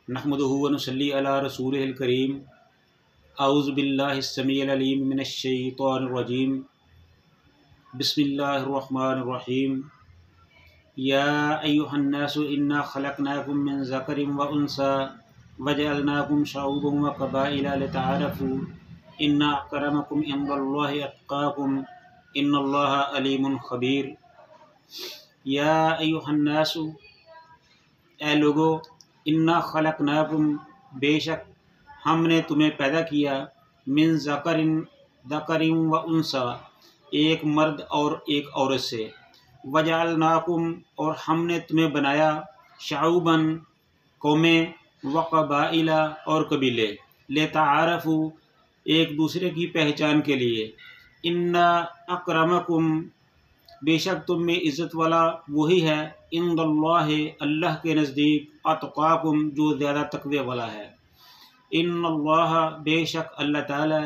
नहमदुहु व नुसल्ली अला रसूलिहिल करीम। औज़ु बिल्लाहिस समीइल अलीम मिनश शैतानिर रजीम। बिस्मिल्लाहिर रहमानिर रहीम। या अय्युहन नासु इन्ना खलक़नाकुम मिन ज़करिन व उन्सा वजअलनाकुम शऊबन व क़बाइला लितआरफ़ू इन्ना अक्रमकुम इंदल्लाहि अत्क़ाकुम इन्नल्लाहा अलीमुन ख़बीर। या अय्युहन नासु, ए लोगो, इन्ना खलक़नाकुम, बेशक हमने तुम्हें पैदा किया, मिन ज़करिन व उन्सा, एक मर्द और एक औरत से, वजअलनाकुम, और हमने तुम्हें बनाया, शऊबन, कौमें, व क़बाइला, और कबीले, लितआरफ़ू, एक दूसरे की पहचान के लिए। इन्ना अक्रमकुम, बेशक तुम में इज़्ज़त वाला वही है, इंदल्लाहि, अल्लाह के नज़दीक, अत्क़ाकुम, जो ज़्यादा तक़वे वाला है। इन्नल्लाह, बेशक अल्लाह ताला,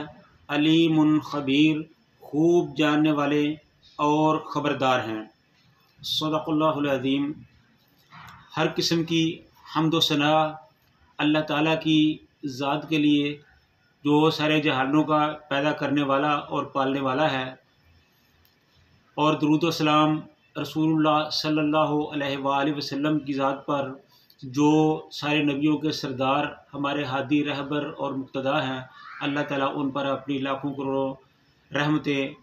अलीमुन ख़बीर, खूब जानने वाले और ख़बरदार हैं। सदक़ल्लाहुल अज़ीम। हर किस्म की हम्द व सना अल्लाह ताला की ज़ात के लिए, जो सारे जहानों का पैदा करने वाला और पालने वाला है, और दुरूद व सलाम रसूलुल्लाह सल्लल्लाहु अलैहि वसल्लम की ज़ात पर, जो सारे नबियों के सरदार, हमारे हादी रहबर और मुक़्तदा हैं। अल्लाह ताला उन पर अपनी लाखों करोड़ों रहमतें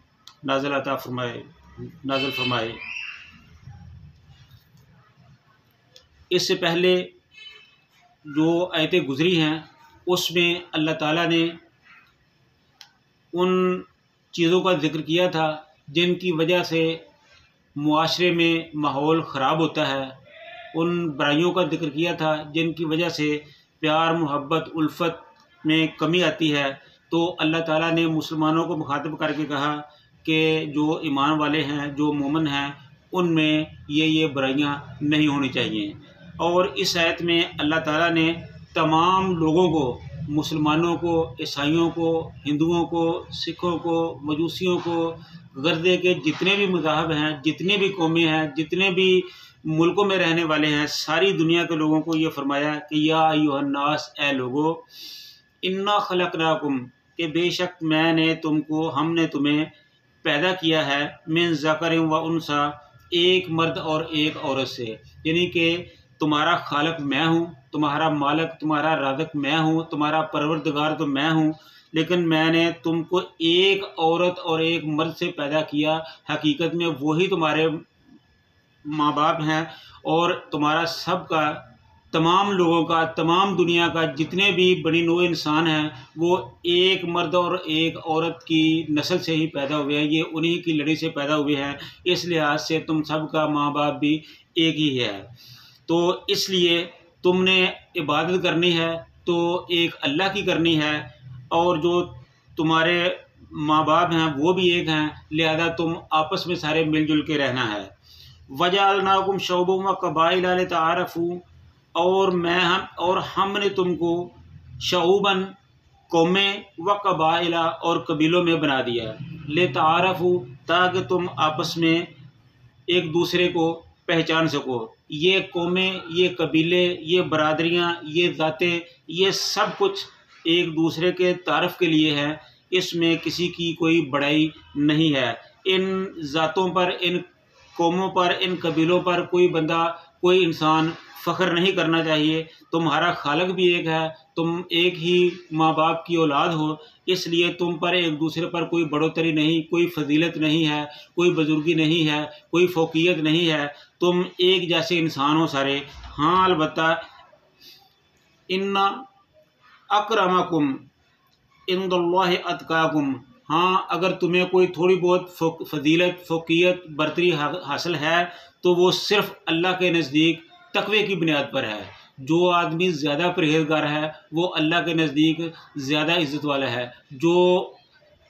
नाज़िल फरमाए। इससे पहले जो आयतें गुज़री हैं, उसमें अल्लाह ताला ने उन चीज़ों का ज़िक्र किया था जिनकी वजह से मुआशरे में माहौल ख़राब होता है, उन बुराइयों का ज़िक्र किया था जिनकी वजह से प्यार, मोहब्बत, उल्फत में कमी आती है। तो अल्लाह ताला ने मुसलमानों को मुखातिब करके कहा कि जो ईमान वाले हैं, जो मोमिन हैं, उनमें ये बुराइयां नहीं होनी चाहिए। और इस आयत में अल्लाह ताला ने तमाम लोगों को, मुसलमानों को, ईसाइयों को, हिंदुओं को, सिखों को, मजूसियों को, गर्दे के जितने भी मज़ाहब हैं, जितने भी कौमें हैं, जितने भी मुल्कों में रहने वाले हैं, सारी दुनिया के लोगों को ये फरमाया कि या अय्युहन नास, ए लोगो, इन्ना खलक़नाकुम, कि बेशक हमने तुम्हें पैदा किया है, मिन ज़करिन व उन्सा, एक मर्द और एक औरत से। यानी कि तुम्हारा खालिक मैं हूँ, तुम्हारा मालिक, तुम्हारा राज़िक़ मैं हूँ, तुम्हारा परवरदिगार तो मैं हूँ, लेकिन मैंने तुमको एक औरत और एक मर्द से पैदा किया। हकीकत में वही तुम्हारे माँ बाप हैं, और तुम्हारा सबका, तमाम लोगों का, तमाम दुनिया का जितने भी बनी नौ इंसान हैं, वो एक मर्द और एक औरत की नस्ल से ही पैदा हुए हैं। ये उन्हीं की लड़ी से पैदा हुए हैं। इस लिहाज से तुम सबका माँ बाप भी एक ही है। तो इसलिए तुमने इबादत करनी है तो एक अल्लाह की करनी है, और जो तुम्हारे माँ बाप हैं वो भी एक हैं, लिहाजा तुम आपस में सारे मिलजुल के रहना है। वजअलनाकुम शऊबन व क़बाइला लितआरफ़ू, और हमने तुमको शऊबन, कौमें, व क़बाइला, और कबीलों में बना दिया, लितआरफ़ू, ताकि तुम आपस में एक दूसरे को पहचान सको। ये कौमें, ये कबीले, ये बरादरियाँ, ये ज़ातें, ये सब कुछ एक दूसरे के तारफ़ के लिए है। इसमें किसी की कोई बड़ाई नहीं है। इन ज़ातों पर, इन कौमों पर, इन कबीलों पर कोई बंदा, कोई इंसान फ़ख्र नहीं करना चाहिए। तुम्हारा खालिक भी एक है, तुम एक ही माँ बाप की औलाद हो, इसलिए तुम पर एक दूसरे पर कोई बढ़ोतरी नहीं, कोई फजीलत नहीं है, कोई बुजुर्गी नहीं है, कोई फ़ौक़ियत नहीं है। तुम एक जैसे इंसान हो सारे। हाँ, अलबत्ता इन्ना अक्रमकुम इंदल्लाहि अत्क़ाकुम, हाँ, अगर तुम्हें कोई थोड़ी बहुत फजीलत, फ़ौक़ियत, बरतरी हासिल है तो वो सिर्फ़ अल्लाह के नज़दीक तक़वे की बुनियाद पर है। जो आदमी ज़्यादा परहेज़गार है वो अल्लाह के नज़दीक ज़्यादा इज़्ज़त वाला है। जो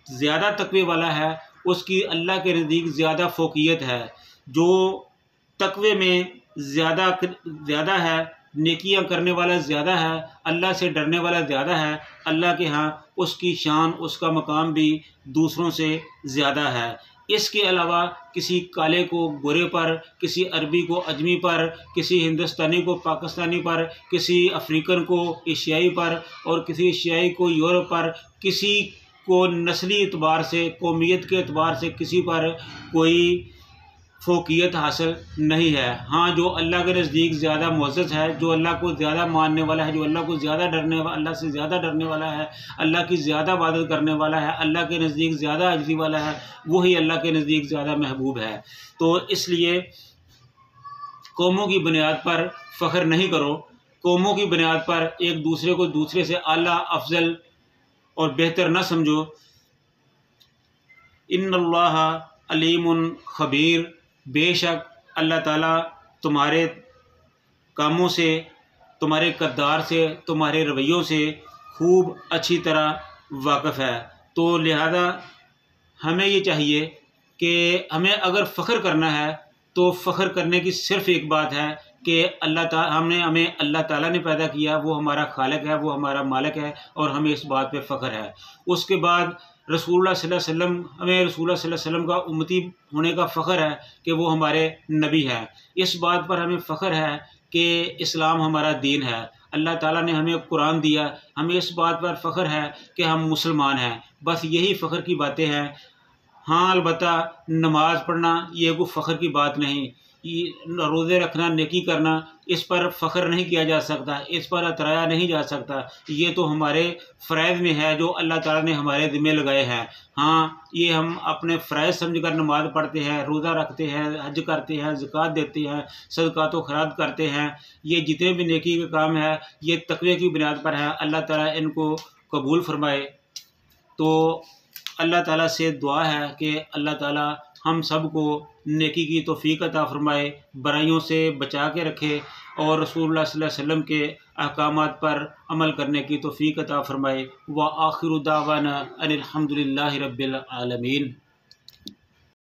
ज़्यादा तक़वे वाला है उसकी अल्लाह के नज़दीक ज़्यादा फ़ौक़ियत है। जो तक़वे में ज़्यादा है, नेकियां करने वाला ज़्यादा है, अल्लाह से डरने वाला ज़्यादा है, अल्लाह के यहाँ उसकी शान, उसका मकाम भी दूसरों से ज़्यादा है। इसके अलावा किसी काले को गोरे पर, किसी अरबी को अजमी पर, किसी हिंदुस्तानी को पाकिस्तानी पर, किसी अफ्रीकन को एशियाई पर और किसी एशियाई को यूरोप पर, किसी को नस्ली एतबार से, कौमियत के एतबार से किसी पर कोई फ़ोकियत हासिल नहीं है। हाँ, जो अल्लाह के नज़दीक ज़्यादा मुअज़्ज़ज़ है, जो अल्लाह को ज़्यादा मानने वाला है, जो अल्लाह को ज़्यादा अल्लाह से ज़्यादा डरने वाला है, अल्लाह की ज़्यादा इबादत करने वाला है, अल्लाह के नज़दीक ज़्यादा अजीज़ी वाला है, वही अल्लाह के नज़दीक ज़्यादा महबूब है। तो इसलिए कौमों की बुनियाद पर फ़ख्र नहीं करो, कौमों की बुनियाद पर एक दूसरे को दूसरे से आला, अफजल और बेहतर न समझो। इन्नल्लाह अलीमुन खबीर, बेशक अल्लाह ताला तुम्हारे कामों से, तुम्हारे किरदार से, तुम्हारे रवैयों से खूब अच्छी तरह वाकिफ़ है। तो लिहाजा हमें ये चाहिए कि हमें अगर फ़ख्र करना है तो फ़ख्र करने की सिर्फ़ एक बात है कि हमें अल्लाह ताला ने पैदा किया, वो हमारा खालिक है, वो हमारा मालिक है और हमें इस बात पे फ़ख्र है। उसके बाद रसूलुल्लाह सल्लल्लाहु अलैहि वसल्लम, हमें रसूलुल्लाह सल्लल्लाहु अलैहि वसल्लम का उम्मती होने का फ़ख्र है कि वो हमारे नबी हैं। इस बात पर हमें फ़ख्र है कि इस्लाम हमारा दीन है, अल्लाह ताला ने हमें कुरान दिया, हमें इस बात पर फ़ख्र है कि हम मुसलमान हैं। बस यही फ़ख्र की बातें हैं। हाँ, अलबत्ता नमाज़ पढ़ना ये कोई फ़ख्र की बात नहीं, रोज़े रखना, नेकी करना, इस पर फ़ख्र नहीं किया जा सकता, इस पर अतराया नहीं जा सकता। ये तो हमारे फ़राइज़ में है जो अल्लाह ताला ने हमारे ज़िम्मे लगाए हैं। हाँ, ये हम अपने फ़राइज़ समझकर नमाज़ पढ़ते हैं, रोज़ा रखते हैं, हज करते हैं, ज़कात देते हैं, सदक़ात व खैरात करते हैं। ये जितने भी नेकी के काम है, ये तक़वे की बुनियाद पर है। अल्लाह ताला इनको कबूल फ़रमाए। तो अल्लाह ताला से दुआ है कि अल्लाह ताला हम सब को नेकी की तौफ़ीक़ अता फ़रमाए, बुराइयों से बचा के रखे और रसूलुल्लाह सल्लल्लाहु अलैहि वसल्लम के अहकामात पर अमल करने की तौफ़ीक़ अता फ़रमाए। व आखिरु दावाना अनिल हम्दुलिल्लाहि रब्बिल आलमीन।